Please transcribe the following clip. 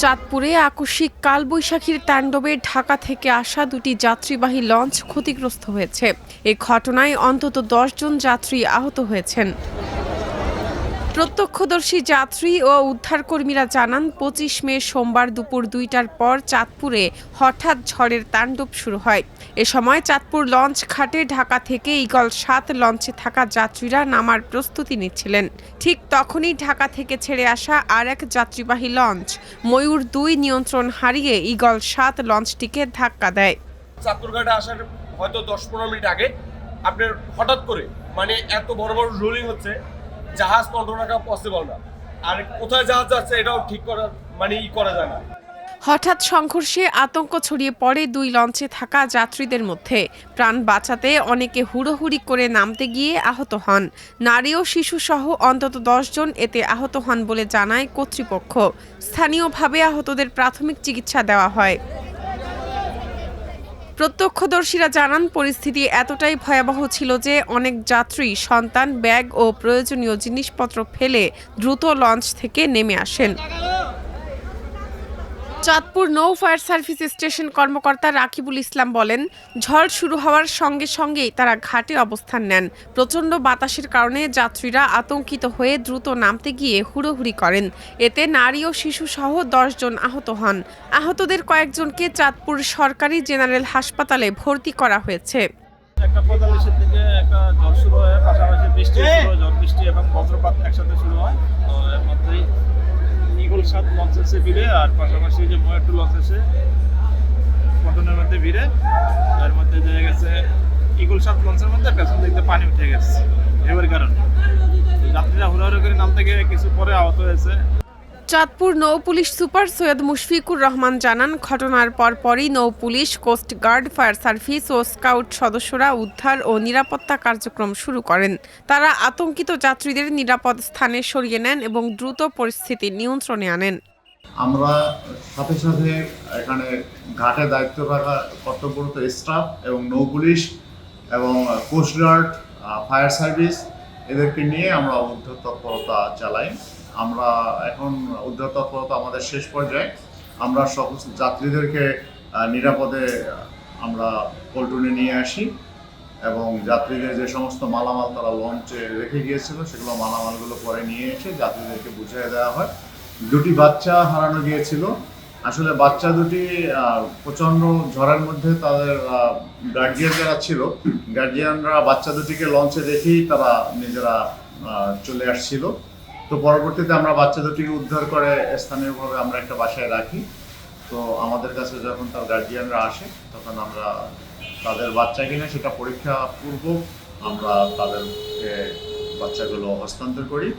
চাঁদপুরে আকস্মিক কালবৈশাখীর তাণ্ডবে ঢাকা থেকে আসা দুটি যাত্রীবাহী লঞ্চ ক্ষতিগ্রস্ত হয়েছে। এ ঘটনায় অন্তত ১০ জন যাত্রী আহত হয়েছেন। প্রত্যক্ষদর্শী যাত্রী ও উদ্ধারকর্মীরা জানান, ২৫ মে সোমবার দুপুর ২টার পর চাঁদপুরে হঠাৎ ঝড়ের তাণ্ডব শুরু হয়। এ সময় চাঁদপুর লঞ্চ ঘাটে ঢাকা থেকে ঈগল ৭ লঞ্চে থাকা যাত্রীরা নামার প্রস্তুতি নিচ্ছিলেন। ঠিক তখনই ঢাকা থেকে ছেড়ে আসা আর এক যাত্রীবাহী লঞ্চ ময়ূর ২ নিয়ন্ত্রণ হারিয়ে ঈগল ৭ লঞ্চটিকে ধাক্কা দেয়। চাঁদপুর ঘাটে আসার হয়তো ১০-১৫ মিনিট আগে আপনার হঠাৎ করে এত বড় বড় রোলিং হচ্ছে, জাহাজ কন্ট্রোল রাখা পসিবল না। আর কোথায় জাহাজ যাচ্ছে এটাও ঠিক করা করা যায় না। হঠাৎ সংঘর্ষে আতঙ্ক ছড়িয়ে পড়ে দুই লঞ্চে থাকা যাত্রীদের মধ্যে। প্রাণ বাঁচাতে অনেকে হুড়োহুড়ি করে নামতে গিয়ে আহত হন। নারী ও শিশুসহ অন্তত ১০ জন এতে আহত হন বলে জানায় কর্তৃপক্ষ। স্থানীয়ভাবে আহতদের প্রাথমিক চিকিৎসা দেওয়া হয়। প্রত্যক্ষদর্শীরা জানান, পরিস্থিতি এতটাই ভয়াবহ ছিল যে অনেক যাত্রী সন্তান, ব্যাগ ও প্রয়োজনীয় জিনিসপত্র ফেলে দ্রুত লঞ্চ থেকে নেমে আসেন। চাঁদপুর নৌ ফায়ার সার্ভিস স্টেশন কর্মকর্তা রাকিবুল ইসলাম বলেন, ঝড় শুরু হওয়ার সঙ্গে সঙ্গেই তারা ঘাটে অবস্থান নেন। প্রচণ্ড বাতাসের কারণে যাত্রীরা আতঙ্কিত হয়ে দ্রুত নামতে গিয়ে হুড়োহুড়ি করেন। এতে নারী ও শিশুসহ ১০ জন আহত হন। আহতদের কয়েকজনকে চাঁদপুর সরকারি জেনারেল হাসপাতালে ভর্তি করা হয়েছে। একটা ৪৫-এর দিকে একটা ঝড় শুরু হয়, পাশাপাশি ঝড় বৃষ্টি এবং বজ্রপাত একসাথে শুরু হয়। তো এর মধ্যেই ঈগল ৭ লঞ্চ এসে ভিড়ে, আর পাশাপাশি যে ময়ূর ২ লঞ্চ এসে পটনের মধ্যে ভিড়ে। এর মধ্যে দেখা গেছে ঈগল ৭ লঞ্চের মধ্যে পেছন দিক দিয়ে পানি উঠে গেছে। এবার কারণে যাত্রীরা হুড়াহুড়ি করে নামতে গিয়ে কিছু পরে আহত হয়েছে। চাঁদপুর নৌ পুলিশ সুপার সৈয়দ মুশফিকুর রহমান জানান, ঘটনার পরপরই নৌ police, coast guard, fire service ও স্কাউট সদস্যরা উদ্ধার ও নিরাপত্তা কার্যক্রম শুরু করেন। তারা আতঙ্কিত যাত্রীদের নিরাপদ স্থানে সরিয়ে নেন এবং দ্রুত পরিস্থিতি নিয়ন্ত্রণে আনেন। আমরা সাথে সাথে এখানে ঘাটে দায়িত্ব থাকা কর্তব্যরত স্টাফ এবং নৌ পুলিশ এবং কোস্ট গার্ড, ফায়ার সার্ভিস এদেরকে নিয়ে আমরা উদ্ধার তৎপরতা চালাই। আমরা এখন উদ্ধার তৎপরতা আমাদের শেষ পর্যায়ে। আমরা সকল যাত্রীদেরকে নিরাপদে আমরা পল্টনে নিয়ে আসি এবং যাত্রীদের যে সমস্ত মালামাল তারা লঞ্চে রেখে গিয়েছিল সেগুলো মালামালগুলো পরে নিয়ে এসে যাত্রীদেরকে বুঝিয়ে দেওয়া হয়। দুটি বাচ্চা হারানো গিয়েছিল। আসলে বাচ্চা দুটি প্রচণ্ড ঝড়ের মধ্যে তাদের গার্জিয়ান যারা ছিল, গার্জিয়ানরা বাচ্চা দুটিকে লঞ্চে রেখেই তারা নিজেরা চলে আসছিল। তো পরবর্তীতে আমরা বাচ্চা দুটিকে উদ্ধার করে স্থানীয়ভাবে আমরা একটা বাসায় রাখি। তো আমাদের কাছে যখন তার গার্জিয়ানরা আসে তখন আমরা তাদের বাচ্চা কিনা সেটা পরীক্ষা পূর্বক আমরা তাদেরকে বাচ্চাগুলো হস্তান্তর করি।